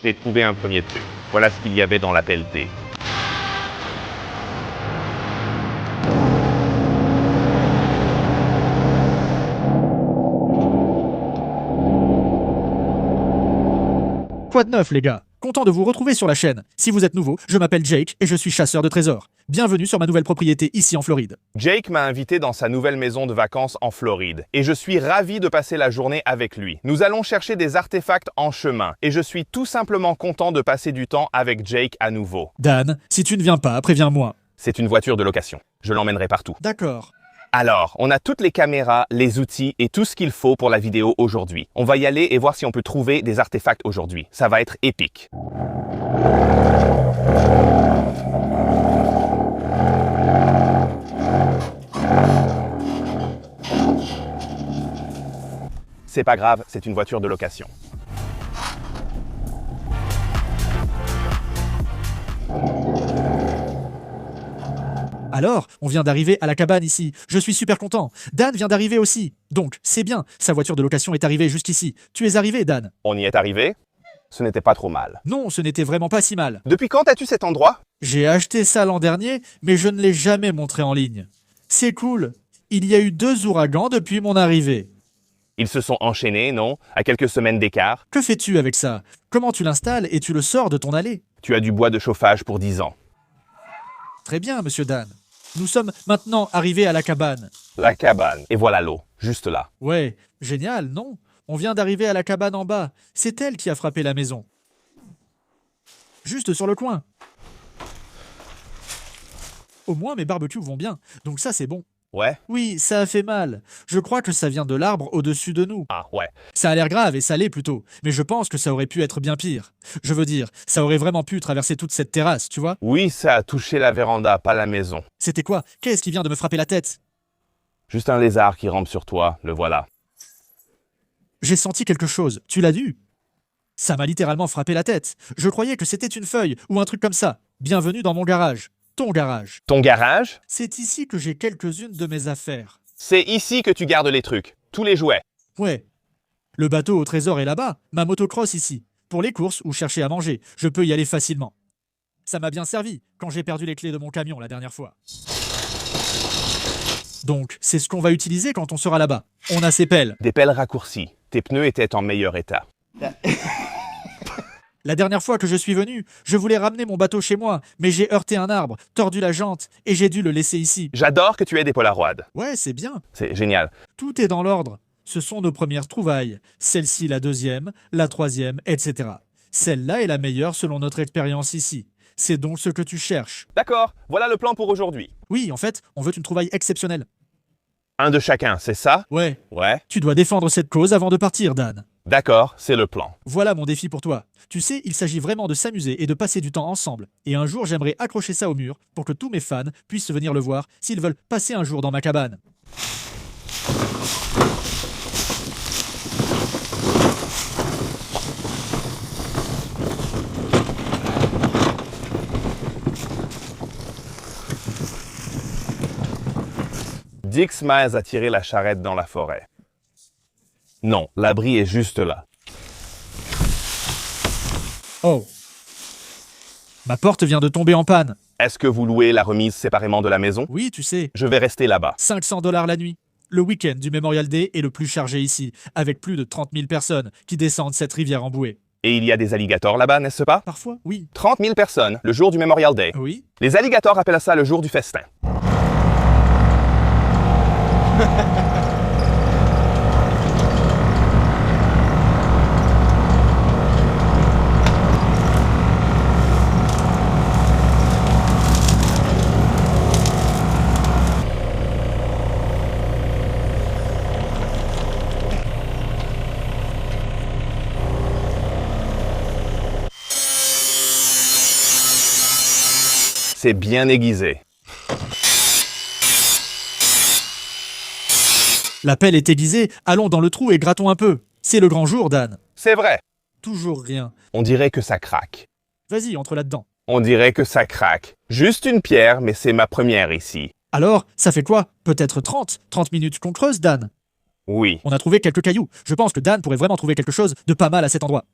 J'ai trouvé un premier truc. Voilà ce qu'il y avait dans la pelletée. Quoi de neuf, les gars? Content de vous retrouver sur la chaîne. Si vous êtes nouveau, je m'appelle Jake et je suis chasseur de trésors. Bienvenue sur ma nouvelle propriété ici en Floride. Jake m'a invité dans sa nouvelle maison de vacances en Floride et je suis ravi de passer la journée avec lui. Nous allons chercher des artefacts en chemin et je suis tout simplement content de passer du temps avec Jake à nouveau. Dan, si tu ne viens pas, préviens-moi. C'est une voiture de location. Je l'emmènerai partout. D'accord. Alors, on a toutes les caméras, les outils et tout ce qu'il faut pour la vidéo aujourd'hui. On va y aller et voir si on peut trouver des artefacts aujourd'hui. Ça va être épique. C'est pas grave, c'est une voiture de location. Alors, on vient d'arriver à la cabane ici. Je suis super content. Dan vient d'arriver aussi. Donc, c'est bien. Sa voiture de location est arrivée jusqu'ici. Tu es arrivé, Dan? On y est arrivé. Ce n'était pas trop mal. Non, ce n'était vraiment pas si mal. Depuis quand as-tu cet endroit? J'ai acheté ça l'an dernier, mais je ne l'ai jamais montré en ligne. C'est cool. Il y a eu 2 ouragans depuis mon arrivée. Ils se sont enchaînés, non? À quelques semaines d'écart. Que fais-tu avec ça? Comment tu l'installes et tu le sors de ton allée? Tu as du bois de chauffage pour 10 ans. Très bien, monsieur Dan. Nous sommes maintenant arrivés à la cabane. La cabane. Et voilà l'eau, juste là. Ouais, génial, non? On vient d'arriver à la cabane en bas. C'est elle qui a frappé la maison. Juste sur le coin. Au moins, mes barbecues vont bien, donc ça c'est bon. Ouais? Oui, ça a fait mal. Je crois que ça vient de l'arbre au-dessus de nous. Ah ouais. Ça a l'air grave et salé plutôt, mais je pense que ça aurait pu être bien pire. Je veux dire, ça aurait vraiment pu traverser toute cette terrasse, tu vois? Oui, ça a touché la véranda, pas la maison. C'était quoi? Qu'est-ce qui vient de me frapper la tête? Juste un lézard qui rampe sur toi, le voilà. J'ai senti quelque chose, tu l'as vu? Ça m'a littéralement frappé la tête. Je croyais que c'était une feuille ou un truc comme ça. Bienvenue dans mon garage. Ton garage. Ton garage? C'est ici que j'ai quelques-unes de mes affaires. C'est ici que tu gardes les trucs, tous les jouets. Ouais. Le bateau au trésor est là-bas, ma motocross ici. Pour les courses ou chercher à manger, je peux y aller facilement. Ça m'a bien servi quand j'ai perdu les clés de mon camion la dernière fois. Donc, c'est ce qu'on va utiliser quand on sera là-bas. On a ces pelles. Des pelles raccourcies. Tes pneus étaient en meilleur état. La dernière fois que je suis venu, je voulais ramener mon bateau chez moi, mais j'ai heurté un arbre, tordu la jante, et j'ai dû le laisser ici. J'adore que tu aies des polaroids. Ouais, c'est bien. C'est génial. Tout est dans l'ordre. Ce sont nos premières trouvailles. Celle-ci la deuxième, la troisième, etc. Celle-là est la meilleure selon notre expérience ici. C'est donc ce que tu cherches. D'accord, voilà le plan pour aujourd'hui. Oui, en fait, on veut une trouvaille exceptionnelle. Un de chacun, c'est ça? Ouais, Ouais. tu dois défendre cette cause avant de partir, Dan. D'accord, c'est le plan. Voilà mon défi pour toi. Tu sais, il s'agit vraiment de s'amuser et de passer du temps ensemble. Et un jour, j'aimerais accrocher ça au mur pour que tous mes fans puissent venir le voir s'ils veulent passer un jour dans ma cabane. Dix Miles a tiré la charrette dans la forêt. Non, l'abri est juste là. Oh. Ma porte vient de tomber en panne. Est-ce que vous louez la remise séparément de la maison? Oui, tu sais, Je vais rester là-bas. 500 $ la nuit. Le week-end du Memorial Day est le plus chargé ici, avec plus de 30 000 personnes qui descendent cette rivière en bouée. Et il y a des alligators là-bas, n'est-ce pas? Parfois, oui. 30 000 personnes, le jour du Memorial Day. Oui. Les alligators appellent ça le jour du festin. C'est bien aiguisé. La pelle est aiguisée, allons dans le trou et grattons un peu. C'est le grand jour, Dan. C'est vrai. Toujours rien. On dirait que ça craque. Vas-y, entre là-dedans. On dirait que ça craque. Juste une pierre, mais c'est ma première ici. Alors, ça fait quoi? Peut-être 30 minutes qu'on creuse, Dan? Oui. On a trouvé quelques cailloux. Je pense que Dan pourrait vraiment trouver quelque chose de pas mal à cet endroit.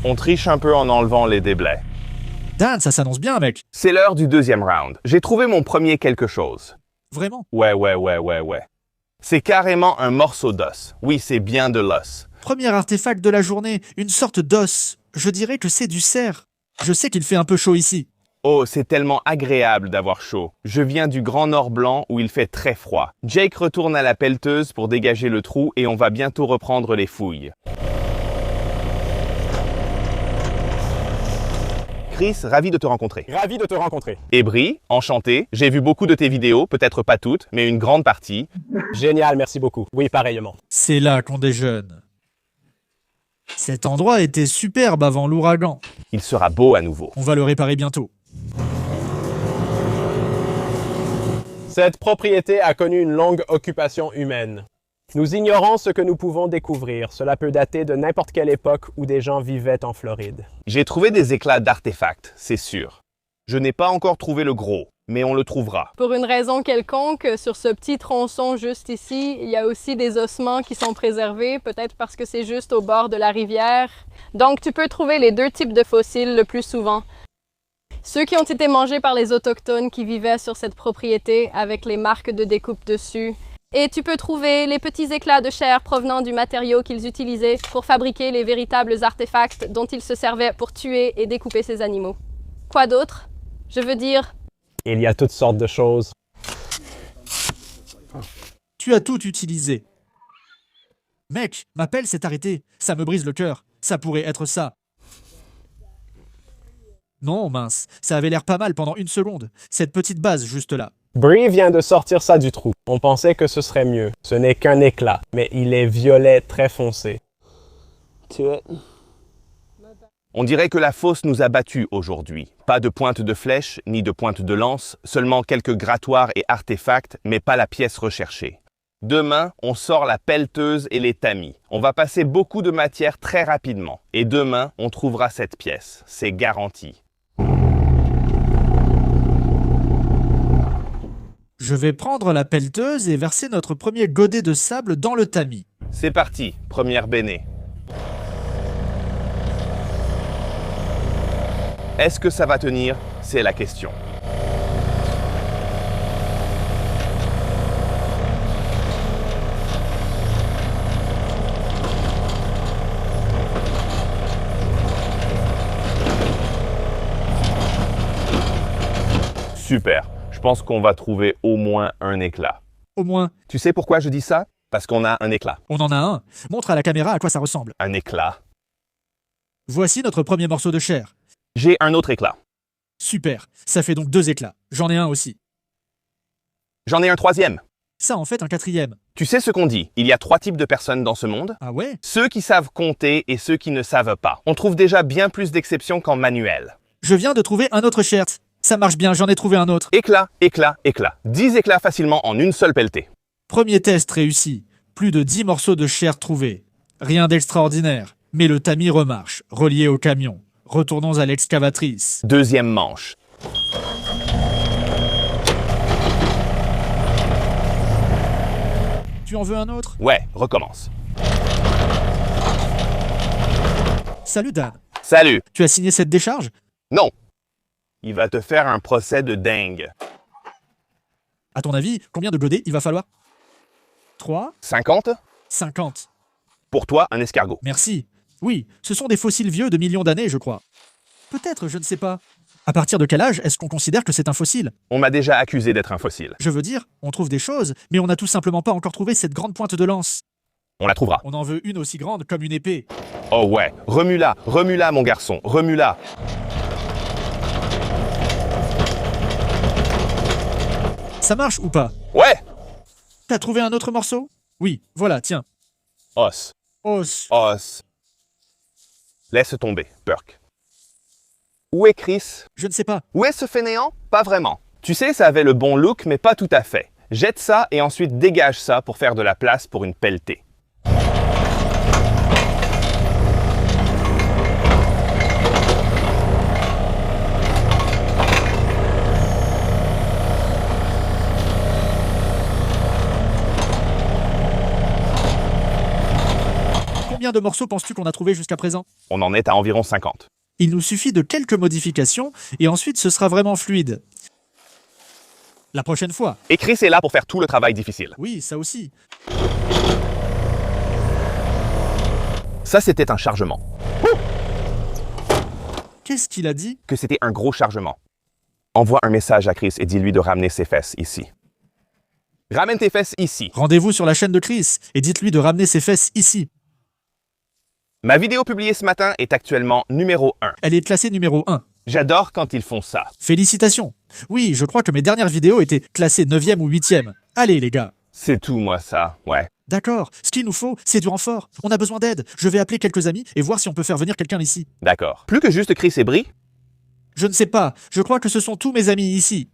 On triche un peu en enlevant les déblais. Dan, ça s'annonce bien, mec. C'est l'heure du deuxième round. J'ai trouvé mon premier quelque chose. Vraiment. Ouais. C'est carrément un morceau d'os. Oui, c'est bien de l'os. Premier artefact de la journée, une sorte d'os. Je dirais que c'est du cerf. Je sais qu'il fait un peu chaud ici. Oh, c'est tellement agréable d'avoir chaud. Je viens du Grand Nord blanc où il fait très froid. Jake retourne à la pelleteuse pour dégager le trou et on va bientôt reprendre les fouilles. Chris, ravi de te rencontrer. Ravi de te rencontrer. Et Brie, enchanté. J'ai vu beaucoup de tes vidéos, peut-être pas toutes, mais une grande partie. Génial, merci beaucoup. Oui, pareillement. C'est là qu'on déjeune. Cet endroit était superbe avant l'ouragan. Il sera beau à nouveau. On va le réparer bientôt. Cette propriété a connu une longue occupation humaine. Nous ignorons ce que nous pouvons découvrir. Cela peut dater de n'importe quelle époque où des gens vivaient en Floride. J'ai trouvé des éclats d'artefacts, c'est sûr. Je n'ai pas encore trouvé le gros, mais on le trouvera. Pour une raison quelconque, sur ce petit tronçon juste ici, il y a aussi des ossements qui sont préservés, peut-être parce que c'est juste au bord de la rivière. Donc tu peux trouver les deux types de fossiles le plus souvent. Ceux qui ont été mangés par les autochtones qui vivaient sur cette propriété avec les marques de découpe dessus. Et tu peux trouver les petits éclats de chair provenant du matériau qu'ils utilisaient pour fabriquer les véritables artefacts dont ils se servaient pour tuer et découper ces animaux. Quoi d'autre? Je veux dire... Il y a toutes sortes de choses. Tu as tout utilisé. Mec, ma pelle s'est arrêtée. Ça me brise le cœur. Ça pourrait être ça. Non, mince. Ça avait l'air pas mal pendant une seconde. Cette petite base juste là. Brie vient de sortir ça du trou. On pensait que ce serait mieux. Ce n'est qu'un éclat, mais il est violet très foncé. On dirait que la fosse nous a battus aujourd'hui. Pas de pointe de flèche, ni de pointe de lance, seulement quelques grattoirs et artefacts, mais pas la pièce recherchée. Demain, on sort la pelleteuse et les tamis. On va passer beaucoup de matière très rapidement. Et demain, on trouvera cette pièce. C'est garanti. Je vais prendre la pelleteuse et verser notre premier godet de sable dans le tamis. C'est parti, première bénée. Est-ce que ça va tenir? C'est la question. Super. Je pense qu'on va trouver au moins un éclat. Au moins, Tu sais pourquoi je dis ça? Parce qu'on a un éclat. on en a un. Montre à la caméra à quoi ça ressemble. Un éclat. Voici notre premier morceau de chair. J'ai un autre éclat. Super. Ça fait donc 2 éclats. J'en ai un aussi. J'en ai un troisième. Ça en fait un 4e. Tu sais ce qu'on dit? Il y a 3 types de personnes dans ce monde. Ah ouais? Ceux qui savent compter et ceux qui ne savent pas. On trouve déjà bien plus d'exceptions qu'en manuel. Je viens de trouver un autre shirt. Ça marche bien, j'en ai trouvé un autre. Éclat, éclat, éclat. 10 éclats facilement en une seule pelletée. Premier test réussi. Plus de 10 morceaux de chair trouvés. Rien d'extraordinaire. Mais le tamis remarche, relié au camion. Retournons à l'excavatrice. Deuxième manche. Tu en veux un autre? Ouais, recommence. Salut Dan. Salut. Tu as signé cette décharge? Non. Il va te faire un procès de dingue. À ton avis, combien de godets il va falloir? 3? 50? 50. Pour toi, un escargot. Merci. Oui, ce sont des fossiles vieux de millions d'années, je crois. Peut-être, je ne sais pas. À partir de quel âge est-ce qu'on considère que c'est un fossile? On m'a déjà accusé d'être un fossile. Je veux dire, on trouve des choses, mais on n'a tout simplement pas encore trouvé cette grande pointe de lance. On la trouvera. On en veut une aussi grande comme une épée. Oh ouais, remue-la, mon garçon, remue-la. Ça marche ou pas? Ouais. T'as trouvé un autre morceau? Oui, voilà, tiens. Os, Os. os. Laisse tomber, Burke. Où est Chris? Je ne sais pas. Où est ce fainéant? Pas vraiment. Tu sais, ça avait le bon look, mais pas tout à fait. Jette ça et ensuite dégage ça pour faire de la place pour une pelletée. Combien de morceaux penses-tu qu'on a trouvé jusqu'à présent? On en est à environ 50. Il nous suffit de quelques modifications et ensuite ce sera vraiment fluide. La prochaine fois. Et Chris est là pour faire tout le travail difficile. Oui, ça aussi. Ça, c'était un chargement. Qu'est-ce qu'il a dit? Que c'était un gros chargement. Envoie un message à Chris et dis-lui de ramener ses fesses ici. Ramène tes fesses ici. Rendez-vous sur la chaîne de Chris et dites-lui de ramener ses fesses ici. Ma vidéo publiée ce matin est actuellement numéro 1. Elle est classée numéro 1. J'adore quand ils font ça. Félicitations. Oui, je crois que mes dernières vidéos étaient classées 9e ou 8e. Allez les gars. C'est tout, moi, ça. Ouais. D'accord, ce qu'il nous faut, c'est du renfort. On a besoin d'aide. Je vais appeler quelques amis et voir si on peut faire venir quelqu'un ici. D'accord. Plus que juste Chris et Brie? Je ne sais pas, je crois que ce sont tous mes amis ici.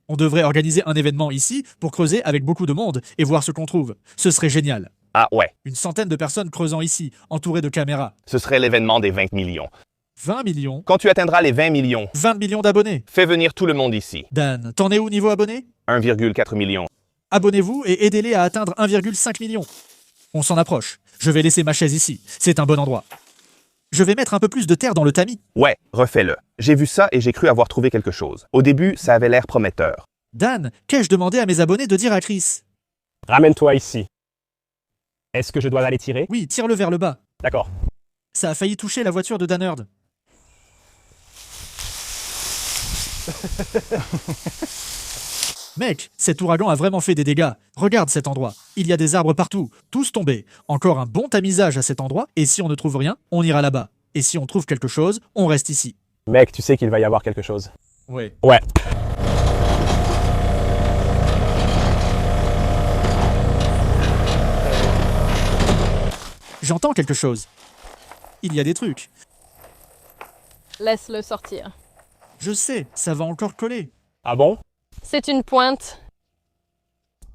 On devrait organiser un événement ici pour creuser avec beaucoup de monde et voir ce qu'on trouve. Ce serait génial. Ah ouais. Une centaine de personnes creusant ici, entourées de caméras. Ce serait l'événement des 20 millions. 20 millions? Quand tu atteindras les 20 millions, 20 millions d'abonnés. fais venir tout le monde ici. Dan, t'en es où niveau abonnés? 1,4 million. Abonnez-vous et aidez-les à atteindre 1,5 million. On s'en approche. Je vais laisser ma chaise ici. C'est un bon endroit. Je vais mettre un peu plus de terre dans le tamis. Ouais, refais-le. J'ai vu ça et j'ai cru avoir trouvé quelque chose. Au début, ça avait l'air prometteur. Dan, qu'ai-je demandé à mes abonnés de dire à Chris? Ramène-toi ici. Est-ce que je dois aller tirer? Oui, tire-le vers le bas. D'accord. Ça a failli toucher la voiture de Danerd. Mec, cet ouragan a vraiment fait des dégâts. Regarde cet endroit. Il y a des arbres partout, tous tombés. Encore un bon tamisage à cet endroit, et si on ne trouve rien, on ira là-bas. Et si on trouve quelque chose, on reste ici. Mec, tu sais qu'il va y avoir quelque chose. Ouais. Ouais. J'entends quelque chose. Il y a des trucs. Laisse-le sortir. Je sais, ça va encore coller. Ah bon? C'est une pointe.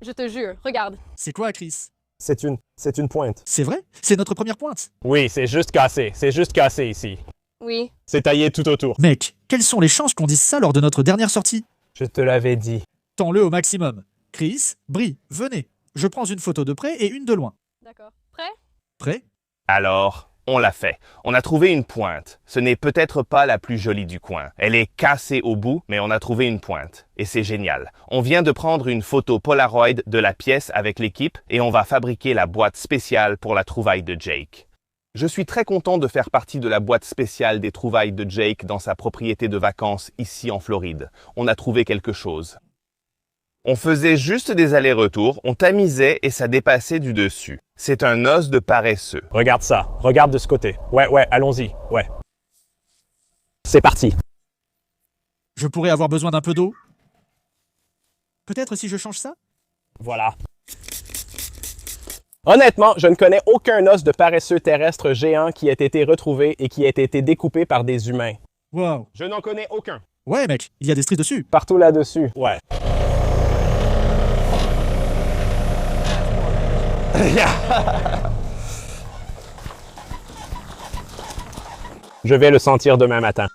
Je te jure, regarde. C'est quoi, Chris? C'est une pointe. C'est vrai? C'est notre première pointe. Oui, c'est juste cassé. C'est juste cassé ici. Oui. C'est taillé tout autour. Mec, quelles sont les chances qu'on dise ça lors de notre dernière sortie? Je te l'avais dit. Tends-le au maximum. Chris, Brie, venez. Je prends une photo de près et une de loin. D'accord. Prêt? Prêt? Alors, on l'a fait. On a trouvé une pointe. Ce n'est peut-être pas la plus jolie du coin. Elle est cassée au bout, mais on a trouvé une pointe. Et c'est génial. On vient de prendre une photo Polaroid de la pièce avec l'équipe et on va fabriquer la boîte spéciale pour la trouvaille de Jake. Je suis très content de faire partie de la boîte spéciale des trouvailles de Jake dans sa propriété de vacances ici en Floride. On a trouvé quelque chose. On faisait juste des allers-retours, on tamisait et ça dépassait du dessus. C'est un os de paresseux. Regarde ça. Regarde de ce côté. Ouais, allons-y. Ouais. C'est parti. Je pourrais avoir besoin d'un peu d'eau? Peut-être si je change ça? Voilà. Honnêtement, je ne connais aucun os de paresseux terrestre géant qui ait été retrouvé et qui ait été découpé par des humains. Wow. Je n'en connais aucun. Ouais, mec, il y a des stries dessus. Partout là-dessus. Ouais. Je vais le sentir demain matin.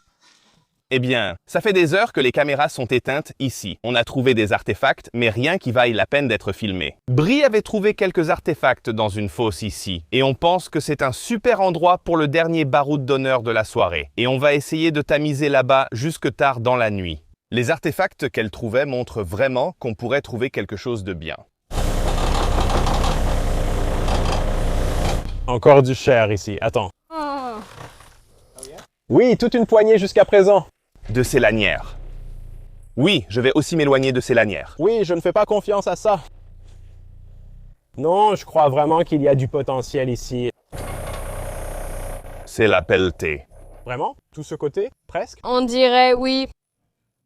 Eh bien, ça fait des heures que les caméras sont éteintes ici. On a trouvé des artefacts, mais rien qui vaille la peine d'être filmé. Brie avait trouvé quelques artefacts dans une fosse ici, et on pense que c'est un super endroit pour le dernier baroud d'honneur de la soirée. Et on va essayer de tamiser là-bas jusque tard dans la nuit. Les artefacts qu'elle trouvait montrent vraiment qu'on pourrait trouver quelque chose de bien. Encore du cher ici. Attends. Oh. Oui, toute une poignée jusqu'à présent. De ces lanières. Oui, je vais aussi m'éloigner de ces lanières. Oui, je ne fais pas confiance à ça. Non, je crois vraiment qu'il y a du potentiel ici. C'est la pelletée. Vraiment? Tout ce côté? Presque? On dirait oui.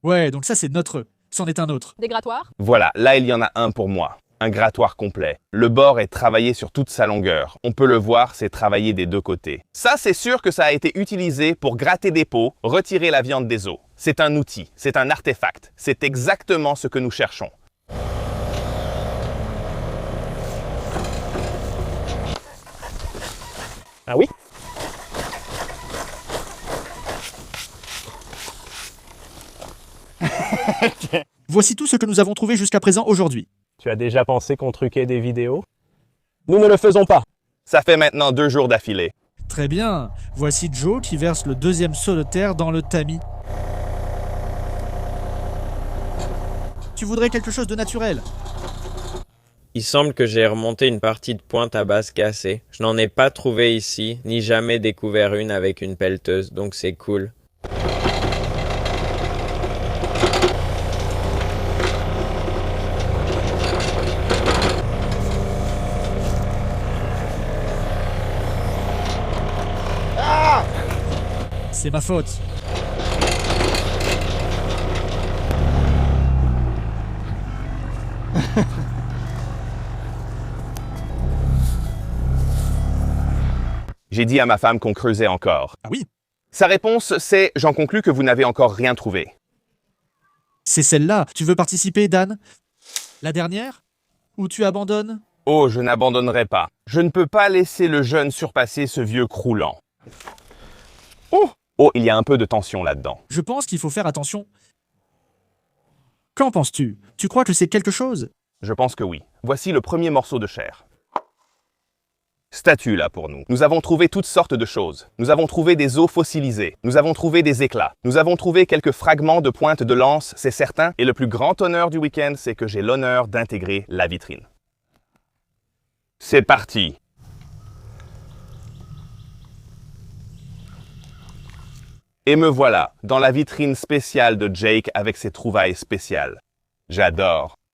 Ouais, donc ça c'est notre. C'en est un autre. Des grattoirs? Voilà, là il y en a un pour moi. Un grattoir complet. Le bord est travaillé sur toute sa longueur. On peut le voir, c'est travaillé des deux côtés. Ça, c'est sûr que ça a été utilisé pour gratter des peaux, retirer la viande des os. C'est un outil, c'est un artefact. C'est exactement ce que nous cherchons. Ah oui? Voici tout ce que nous avons trouvé jusqu'à présent aujourd'hui. Tu as déjà pensé qu'on truquait des vidéos? Nous ne le faisons pas. Ça fait maintenant 2 jours d'affilée. Très bien. Voici Joe qui verse le deuxième seau de terre dans le tamis. Tu voudrais quelque chose de naturel? Il semble que j'ai remonté une partie de pointe à base cassée. Je n'en ai pas trouvé ici, ni jamais découvert une avec une pelleteuse, donc c'est cool. C'est ma faute. J'ai dit à ma femme qu'on creusait encore. Ah oui? Sa réponse, c'est « J'en conclus que vous n'avez encore rien trouvé. C'est celle-là. Tu veux participer, Dan? La dernière? Ou tu abandonnes? » Oh, je n'abandonnerai pas. Je ne peux pas laisser le jeune surpasser ce vieux croulant. Oh, il y a un peu de tension là-dedans. Je pense qu'il faut faire attention. Qu'en penses-tu? Tu crois que c'est quelque chose? Je pense que oui. Voici le premier morceau de chair. Statue là pour nous. Nous avons trouvé toutes sortes de choses. Nous avons trouvé des os fossilisés. Nous avons trouvé des éclats. Nous avons trouvé quelques fragments de pointe de lance, c'est certain. Et le plus grand honneur du week-end, c'est que j'ai l'honneur d'intégrer la vitrine. C'est parti. Et me voilà, dans la vitrine spéciale de Jake avec ses trouvailles spéciales. J'adore.